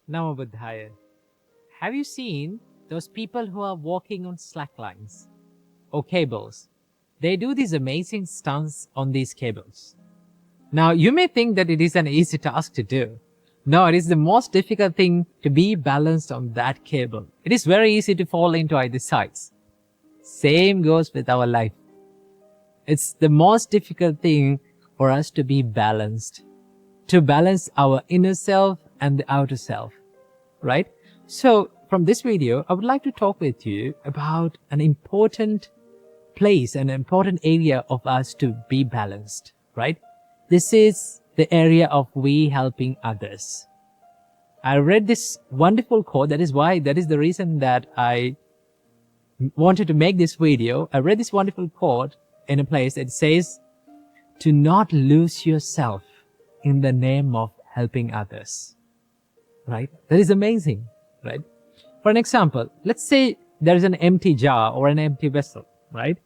Namo Buddhaya. Have you seen those people who are walking on slacklines or cables? They do these amazing stunts on these cables. Now, you may think that it is an easy task to do. No, it is the most difficult thing to be balanced on that cable. It is very easy to fall into either sides. Same goes with our life. It's the most difficult thing for us to be balanced, to balance our inner self and the outer self, right? So from this video, I would like to talk with you about an important place, an important area of us to be balanced, right? This is the area of we helping others. I read this wonderful quote. That is the reason that I wanted to make this video. I read this wonderful quote in a place that says, to not lose yourself in the name of helping others, right? That is amazing, right? For an example, let's say there is an empty jar or an empty vessel, right?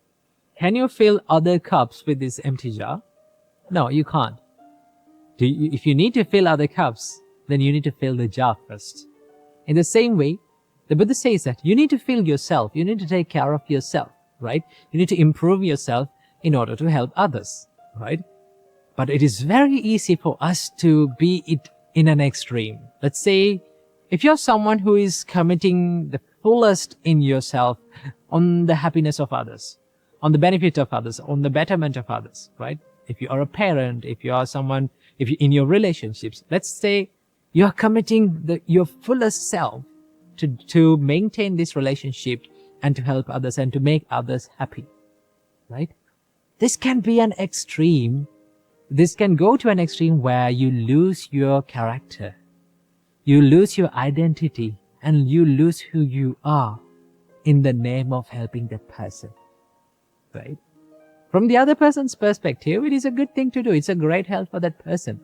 Can you fill other cups with this empty jar? No, you can't. If you need to fill other cups, then you need to fill the jar first. In the same way, the Buddha says that you need to fill yourself. You need to take care of yourself, right? You need to improve yourself in order to help others, right? But it is very easy for us to be it in an extreme. Let's say if you're someone who is committing the fullest in yourself on the happiness of others, on the benefit of others, on the betterment of others, right? If you are a parent, if you are someone, if you in your relationships, let's say you are committing your fullest self to maintain this relationship and to help others and to make others happy, right? This can be an extreme. This can go to an extreme where you lose your character, you lose your identity, and you lose who you are in the name of helping that person, right? From the other person's perspective, it is a good thing to do. It's a great help for that person.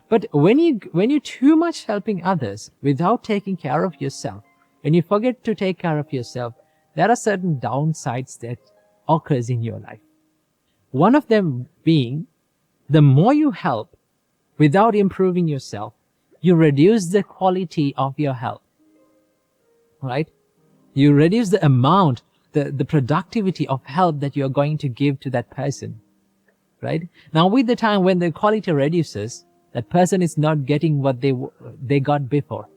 But when you too much helping others without taking care of yourself, when you forget to take care of yourself, there are certain downsides that occurs in your life. One of them being, the more you help without improving yourself, you reduce the quality of your help, right? You reduce the amount, the productivity of help that you're going to give to that person, right? Now, with the time when the quality reduces, that person is not getting what they got before.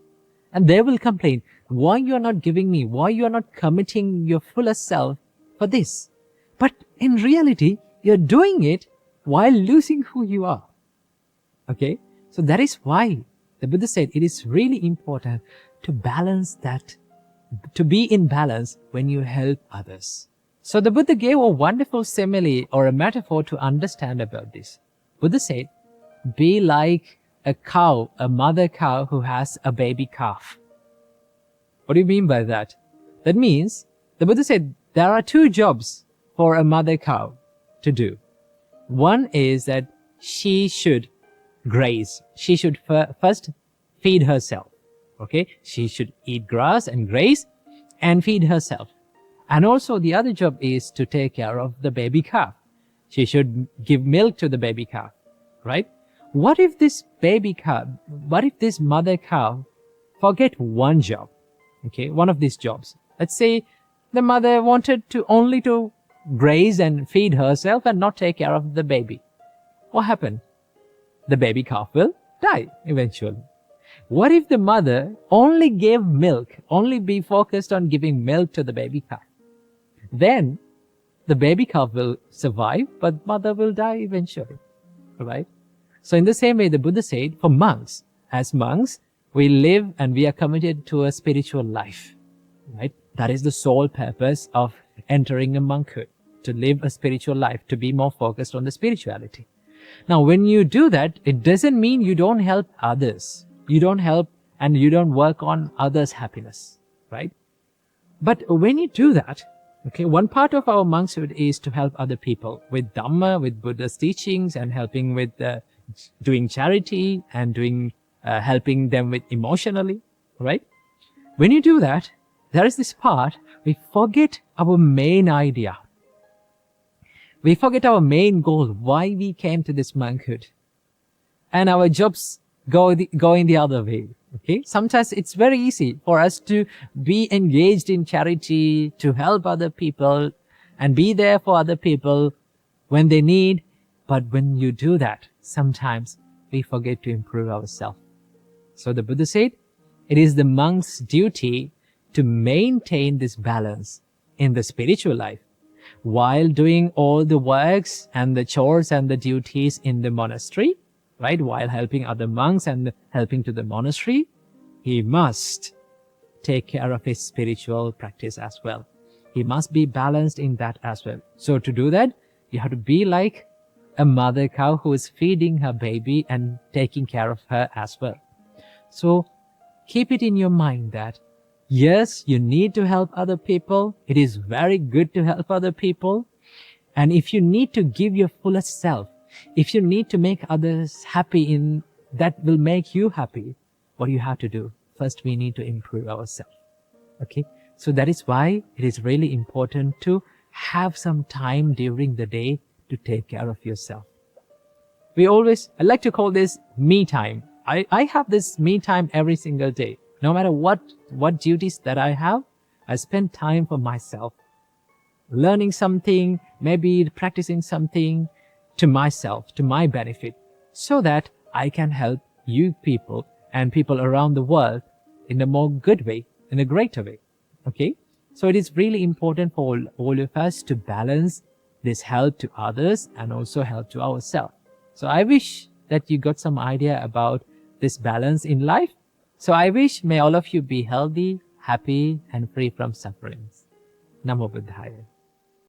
And they will complain, why you're not giving me? Why you're not committing your fullest self for this? But in reality, you're doing it while losing who you are. Okay? So that is why the Buddha said it is really important to balance that, to be in balance when you help others. So the Buddha gave a wonderful simile or a metaphor to understand about this. Buddha said, be like a cow, a mother cow who has a baby calf. What do you mean by that? That means, the Buddha said, there are two jobs for a mother cow to do. One is that she should graze. She should first feed herself. Okay? She should eat grass and graze and feed herself. And also the other job is to take care of the baby calf. She should give milk to the baby calf, right? What if this mother cow forget one job? Okay, one of these jobs. Let's say the mother wanted to only to graze and feed herself and not take care of the baby. What happened? The baby calf will die eventually. What if the mother only gave milk, only be focused on giving milk to the baby calf? Then the baby calf will survive, but mother will die eventually, right? So in the same way, the Buddha said, for monks, as monks, we live and we are committed to a spiritual life, right? That is the sole purpose of entering a monkhood, to live a spiritual life, to be more focused on the spirituality. Now, when you do that, it doesn't mean you don't help others. You don't help and you don't work on others' happiness, right? But when you do that, okay, one part of our monkshood is to help other people with Dhamma, with Buddha's teachings, and helping with doing charity and doing helping them with emotionally, right? When you do that, there is this part, we forget our main idea. We forget our main goal, why we came to this monkhood. And our jobs going the other way. Okay, sometimes it's very easy for us to be engaged in charity, to help other people and be there for other people when they need. But when you do that, sometimes we forget to improve ourselves. So the Buddha said, it is the monk's duty to maintain this balance in the spiritual life while doing all the works and the chores and the duties in the monastery, right? While helping other monks and helping to the monastery, he must take care of his spiritual practice as well. He must be balanced in that as well. So to do that, you have to be like a mother cow who is feeding her baby and taking care of her as well. So keep it in your mind that yes, you need to help other people. It is very good to help other people. And if you need to give your fullest self, if you need to make others happy, that will make you happy, what do you have to do? First, we need to improve ourselves. Okay? So that is why it is really important to have some time during the day to take care of yourself. I like to call this me time. I have this me time every single day. No matter what duties that I have, I spend time for myself. Learning something, maybe practicing something to myself, to my benefit, so that I can help you people and people around the world in a more good way, in a greater way. Okay? So it is really important for all of us to balance this help to others and also help to ourselves. So I wish that you got some idea about this balance in life. So I wish may all of you be healthy, happy, and free from sufferings. Namo Buddhaya.